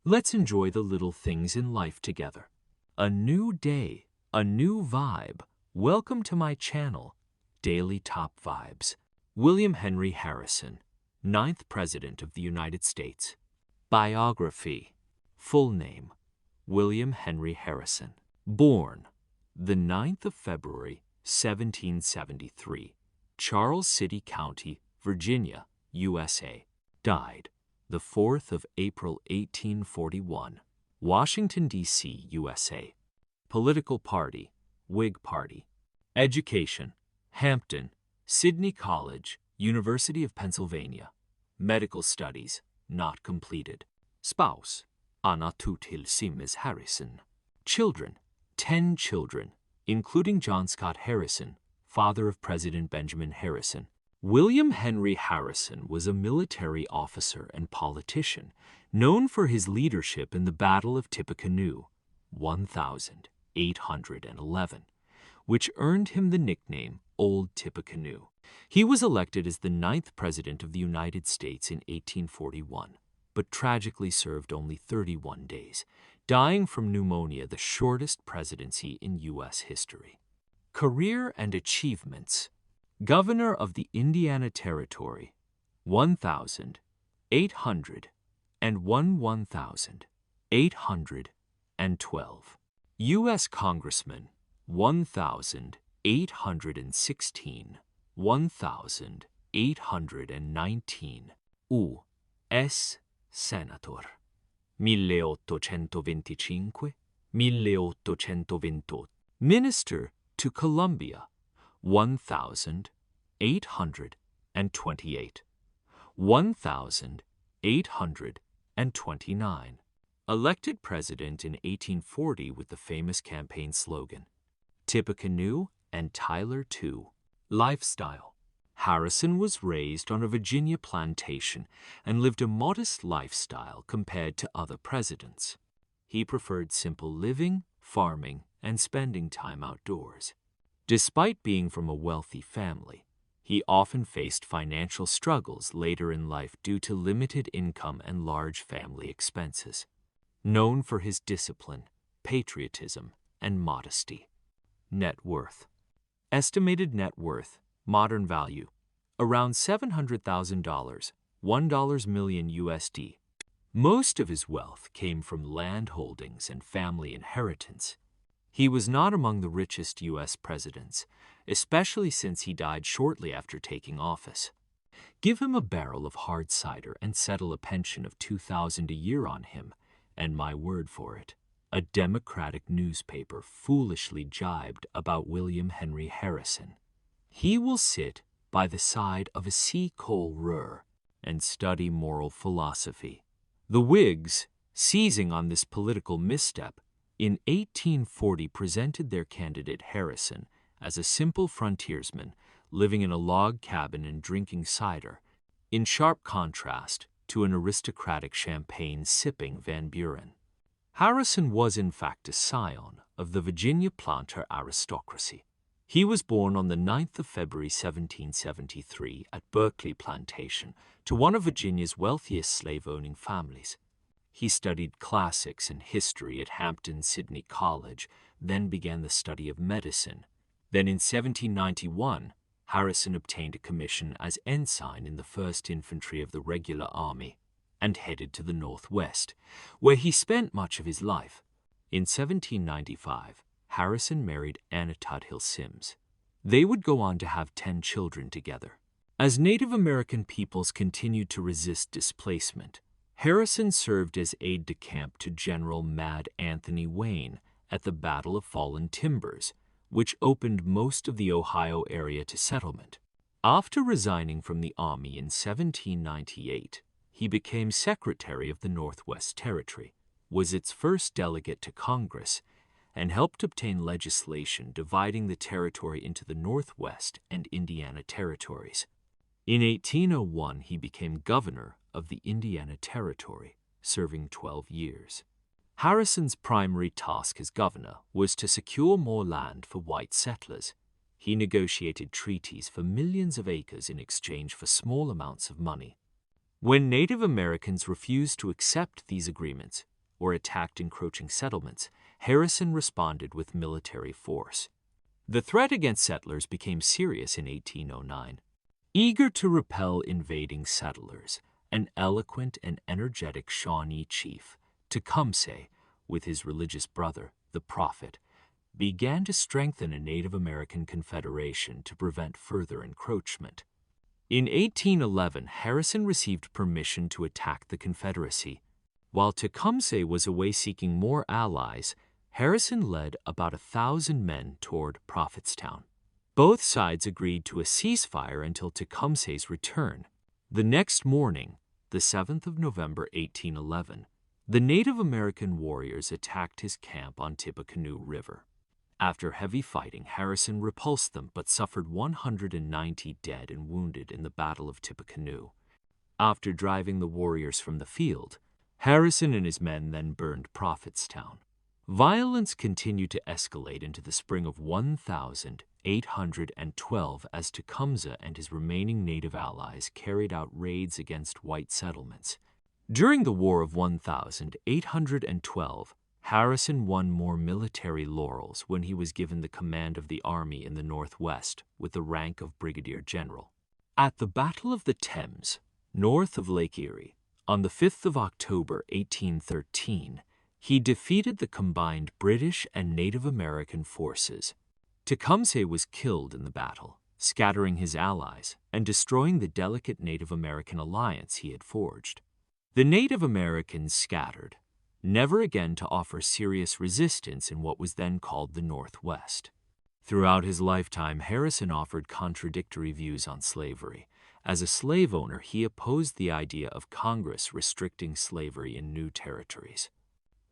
Let's enjoy the little things in life together. A new day, a new vibe. Welcome to my channel, Daily Top Vibes. William Henry Harrison, 9th President of the United States. Biography. Full name, William Henry Harrison. Born the 9th of February, 1773, Charles City County, Virginia, USA. Died the 4th of April, 1841, Washington, D.C., USA. Political party, Whig Party. Education, Hampton, Sidney College, University of Pennsylvania. Medical studies, not completed. Spouse, Anna Toothills Harrison. Children, 10 children, including John Scott Harrison, father of President Benjamin Harrison. William Henry Harrison was a military officer and politician, known for his leadership in the Battle of Tippecanoe, 1811, which earned him the nickname Old Tippecanoe. He was elected as the 9th President of the United States in 1841, but tragically served only 31 days, dying from pneumonia, the shortest presidency in U.S. history. Career and achievements. Governor of the Indiana Territory, 1,800 and 1,812. U.S. Congressman, 1,816, 1,819. U.S. Senator, 1825, 1828. Minister to Columbia, 1,828, 1,829. Elected president in 1840 with the famous campaign slogan, Tippecanoe and Tyler too. Lifestyle. Harrison was raised on a Virginia plantation and lived a modest lifestyle compared to other presidents. He preferred simple living, farming, and spending time outdoors. Despite being from a wealthy family, he often faced financial struggles later in life due to limited income and large family expenses. Known for his discipline, patriotism, and modesty. Net worth. Estimated net worth, modern value, around $700,000, $1 million USD. Most of his wealth came from land holdings and family inheritance. He was not among the richest U.S. presidents, especially since he died shortly after taking office. Give him a barrel of hard cider and settle a pension of $2,000 a year on him, and my word for it, a Democratic newspaper foolishly jibed about William Henry Harrison. He will sit by the side of a sea coal rur and study moral philosophy. The Whigs, seizing on this political misstep, in 1840 presented their candidate Harrison as a simple frontiersman living in a log cabin and drinking cider, in sharp contrast to an aristocratic champagne-sipping Van Buren. Harrison was in fact a scion of the Virginia planter aristocracy. He was born on the 9th of February 1773 at Berkeley Plantation to one of Virginia's wealthiest slave-owning families. He studied classics and history at Hampton Sidney College, then began the study of medicine. Then in 1791, Harrison obtained a commission as ensign in the 1st Infantry of the Regular Army and headed to the Northwest, where he spent much of his life. In 1795, Harrison married Anna Tudhill Sims. They would go on to have 10 children together. As Native American peoples continued to resist displacement, Harrison served as aide-de-camp to General Mad Anthony Wayne at the Battle of Fallen Timbers, which opened most of the Ohio area to settlement. After resigning from the Army in 1798, he became Secretary of the Northwest Territory, was its first delegate to Congress, and helped obtain legislation dividing the territory into the Northwest and Indiana territories. In 1801, he became governor of the Indiana Territory, serving 12 years. Harrison's primary task as governor was to secure more land for white settlers. He negotiated treaties for millions of acres in exchange for small amounts of money. When Native Americans refused to accept these agreements, or attacked encroaching settlements, Harrison responded with military force. The threat against settlers became serious in 1809. Eager to repel invading settlers, an eloquent and energetic Shawnee chief, Tecumseh, with his religious brother, the Prophet, began to strengthen a Native American confederation to prevent further encroachment. In 1811, Harrison received permission to attack the Confederacy. While Tecumseh was away seeking more allies, Harrison led about 1,000 men toward Prophetstown. Both sides agreed to a ceasefire until Tecumseh's return. The next morning, the 7th of November 1811, the Native American warriors attacked his camp on Tippecanoe River. After heavy fighting, Harrison repulsed them but suffered 190 dead and wounded in the Battle of Tippecanoe. After driving the warriors from the field, Harrison and his men then burned Prophetstown. Violence continued to escalate into the spring of 1812 as Tecumseh and his remaining native allies carried out raids against white settlements. During the War of 1812, Harrison won more military laurels when he was given the command of the army in the Northwest with the rank of brigadier general. At the Battle of the Thames, north of Lake Erie, on the 5th of October 1813, he defeated the combined British and Native American forces. Tecumseh was killed in the battle, scattering his allies and destroying the delicate Native American alliance he had forged. The Native Americans scattered, never again to offer serious resistance in what was then called the Northwest. Throughout his lifetime, Harrison offered contradictory views on slavery. As a slave owner, he opposed the idea of Congress restricting slavery in new territories.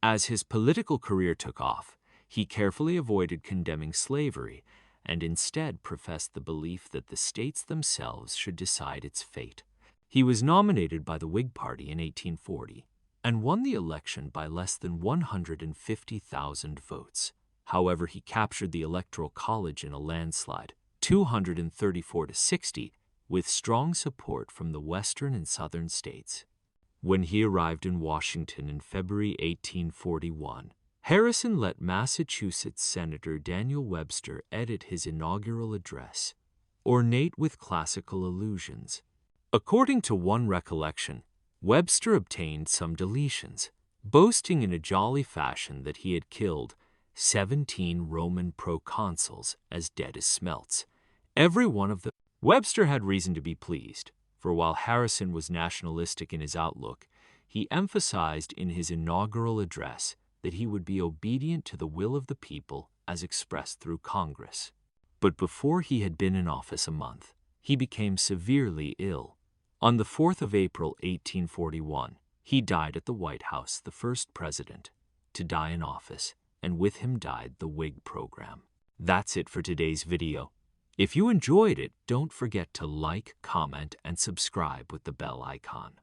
As his political career took off, he carefully avoided condemning slavery and instead professed the belief that the states themselves should decide its fate. He was nominated by the Whig Party in 1840 and won the election by less than 150,000 votes. However, he captured the Electoral College in a landslide, 234 to 60, with strong support from the western and southern states. When he arrived in Washington in February 1841, Harrison let Massachusetts Senator Daniel Webster edit his inaugural address, ornate with classical allusions. According to one recollection, Webster obtained some deletions, boasting in a jolly fashion that he had killed 17 Roman proconsuls as dead as smelts. Every one of them. Webster had reason to be pleased, for while Harrison was nationalistic in his outlook, he emphasized in his inaugural address that he would be obedient to the will of the people as expressed through Congress. But before he had been in office a month, he became severely ill. On the 4th of April, 1841, he died at the White House, the first president to die in office, and with him died the Whig program. That's it for today's video. If you enjoyed it, don't forget to like, comment, and subscribe with the bell icon.